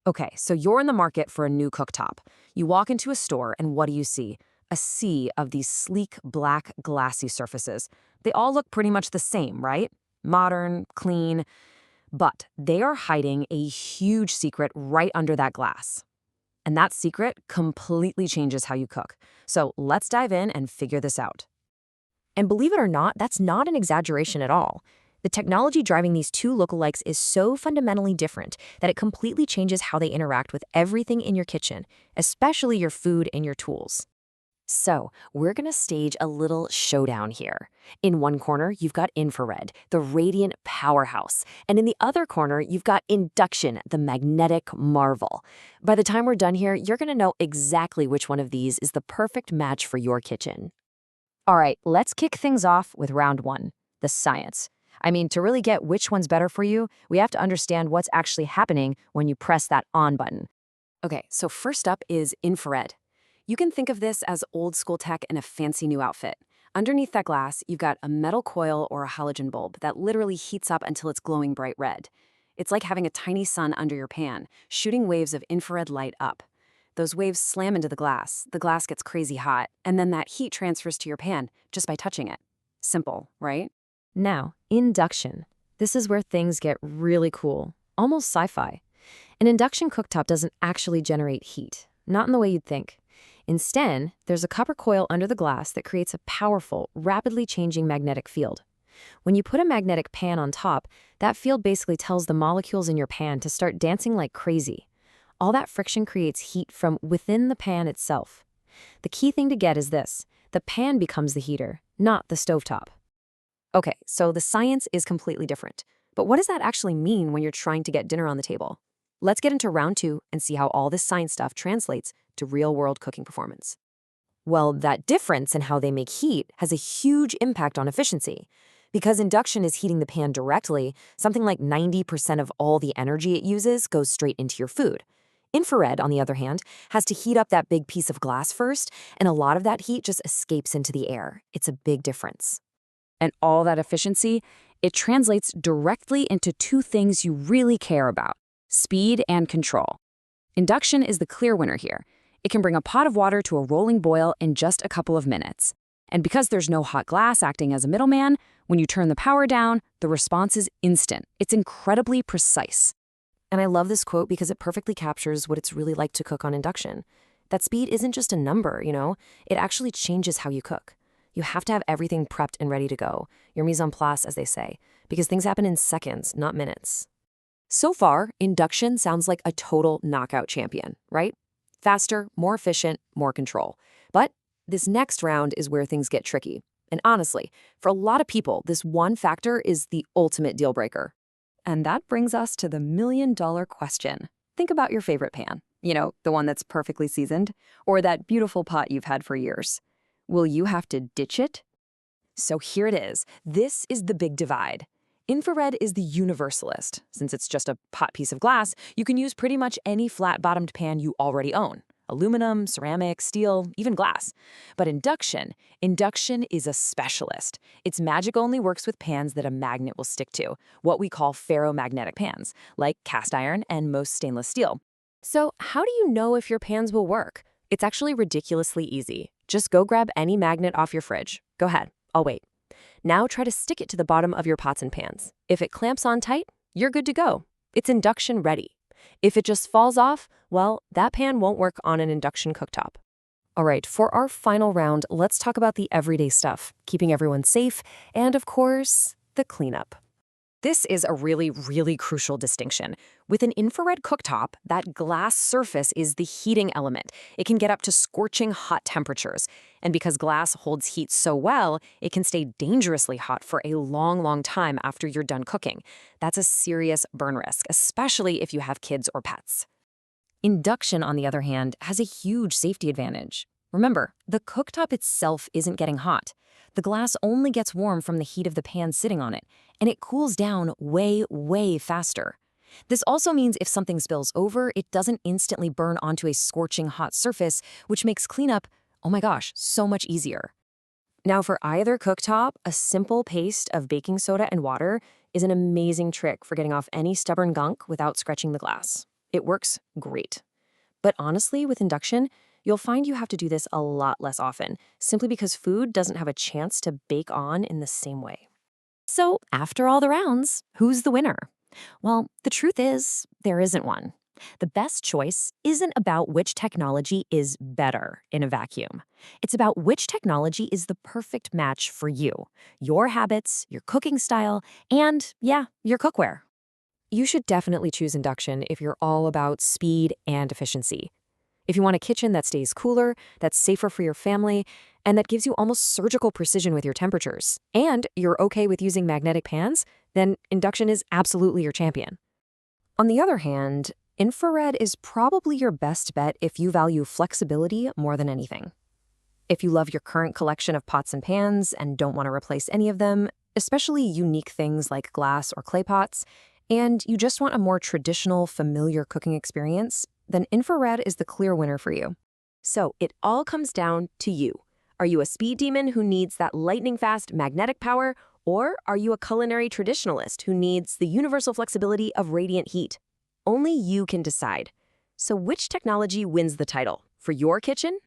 Okay, so you're in the market for a new cooktop. You walk into a store, and what do you see? A sea of these sleek, black, glassy surfaces. They all look pretty much the same, right? Modern, clean, but they are hiding a huge secret right under that glass. And that secret completely changes how you cook. So let's dive in and figure this out. And believe it or not, that's not an exaggeration at all. The technology driving these two lookalikes is so fundamentally different that it completely changes how they interact with everything in your kitchen, especially your food and your tools. So, we're gonna stage a little showdown here. In one corner, you've got infrared, the radiant powerhouse. And in the other corner, you've got induction, the magnetic marvel. By the time we're done here, you're gonna know exactly which one of these is the perfect match for your kitchen. All right, let's kick things off with round one, the science. I mean, to really get which one's better for you, we have to understand what's actually happening when you press that on button. Okay, so first up is infrared. You can think of this as old school tech in a fancy new outfit. Underneath that glass, you've got a metal coil or a halogen bulb that literally heats up until it's glowing bright red. It's like having a tiny sun under your pan, shooting waves of infrared light up. Those waves slam into the glass gets crazy hot, and then that heat transfers to your pan just by touching it. Simple, right? Now, induction. This is where things get really cool, almost sci-fi. An induction cooktop doesn't actually generate heat, not in the way you'd think. Instead, there's a copper coil under the glass that creates a powerful, rapidly changing magnetic field. When you put a magnetic pan on top, that field basically tells the molecules in your pan to start dancing like crazy. All that friction creates heat from within the pan itself. The key thing to get is this: the pan becomes the heater, not the stovetop. Okay, so the science is completely different. But what does that actually mean when you're trying to get dinner on the table? Let's get into round two and see how all this science stuff translates to real-world cooking performance. Well, that difference in how they make heat has a huge impact on efficiency. Because induction is heating the pan directly, something like 90% of all the energy it uses goes straight into your food. Infrared, on the other hand, has to heat up that big piece of glass first, and a lot of that heat just escapes into the air. It's a big difference. And all that efficiency, it translates directly into two things you really care about: speed and control. Induction is the clear winner here. It can bring a pot of water to a rolling boil in just a couple of minutes. And because there's no hot glass acting as a middleman, when you turn the power down, the response is instant. It's incredibly precise. And I love this quote because it perfectly captures what it's really like to cook on induction. That speed isn't just a number, it actually changes how you cook. You have to have everything prepped and ready to go, your mise en place, as they say, because things happen in seconds, not minutes. So far, induction sounds like a total knockout champion, right? Faster, more efficient, more control. But this next round is where things get tricky. And honestly, for a lot of people, this one factor is the ultimate deal breaker. And that brings us to the million-dollar question. Think about your favorite pan. The one that's perfectly seasoned, or that beautiful pot you've had for years. Will you have to ditch it? So here it is. This is the big divide. Infrared is the universalist. Since it's just a pot piece of glass, you can use pretty much any flat-bottomed pan you already own. Aluminum, ceramic, steel, even glass. But induction is a specialist. Its magic only works with pans that a magnet will stick to, what we call ferromagnetic pans, like cast iron and most stainless steel. So how do you know if your pans will work? It's actually ridiculously easy. Just go grab any magnet off your fridge. Go ahead, I'll wait. Now try to stick it to the bottom of your pots and pans. If it clamps on tight, you're good to go. It's induction ready. If it just falls off, well, that pan won't work on an induction cooktop. All right, for our final round, let's talk about the everyday stuff, keeping everyone safe, and of course, the cleanup. This is a really, really crucial distinction. With an infrared cooktop, that glass surface is the heating element. It can get up to scorching hot temperatures. And because glass holds heat so well, it can stay dangerously hot for a long, long time after you're done cooking. That's a serious burn risk, especially if you have kids or pets. Induction, on the other hand, has a huge safety advantage. Remember, the cooktop itself isn't getting hot. The glass only gets warm from the heat of the pan sitting on it, and it cools down way, way faster. This also means if something spills over, it doesn't instantly burn onto a scorching hot surface, which makes cleanup, oh my gosh, so much easier. Now for either cooktop, a simple paste of baking soda and water is an amazing trick for getting off any stubborn gunk without scratching the glass. It works great. But honestly, with induction, you'll find you have to do this a lot less often, simply because food doesn't have a chance to bake on in the same way. So, after all the rounds, who's the winner? Well, the truth is, there isn't one. The best choice isn't about which technology is better in a vacuum. It's about which technology is the perfect match for you, your habits, your cooking style, and, yeah, your cookware. You should definitely choose induction if you're all about speed and efficiency. If you want a kitchen that stays cooler, that's safer for your family, and that gives you almost surgical precision with your temperatures, and you're okay with using magnetic pans, then induction is absolutely your champion. On the other hand, infrared is probably your best bet if you value flexibility more than anything. If you love your current collection of pots and pans and don't want to replace any of them, especially unique things like glass or clay pots, and you just want a more traditional, familiar cooking experience, then infrared is the clear winner for you. So it all comes down to you. Are you a speed demon who needs that lightning-fast magnetic power, or are you a culinary traditionalist who needs the universal flexibility of radiant heat? Only you can decide. So which technology wins the title? For your kitchen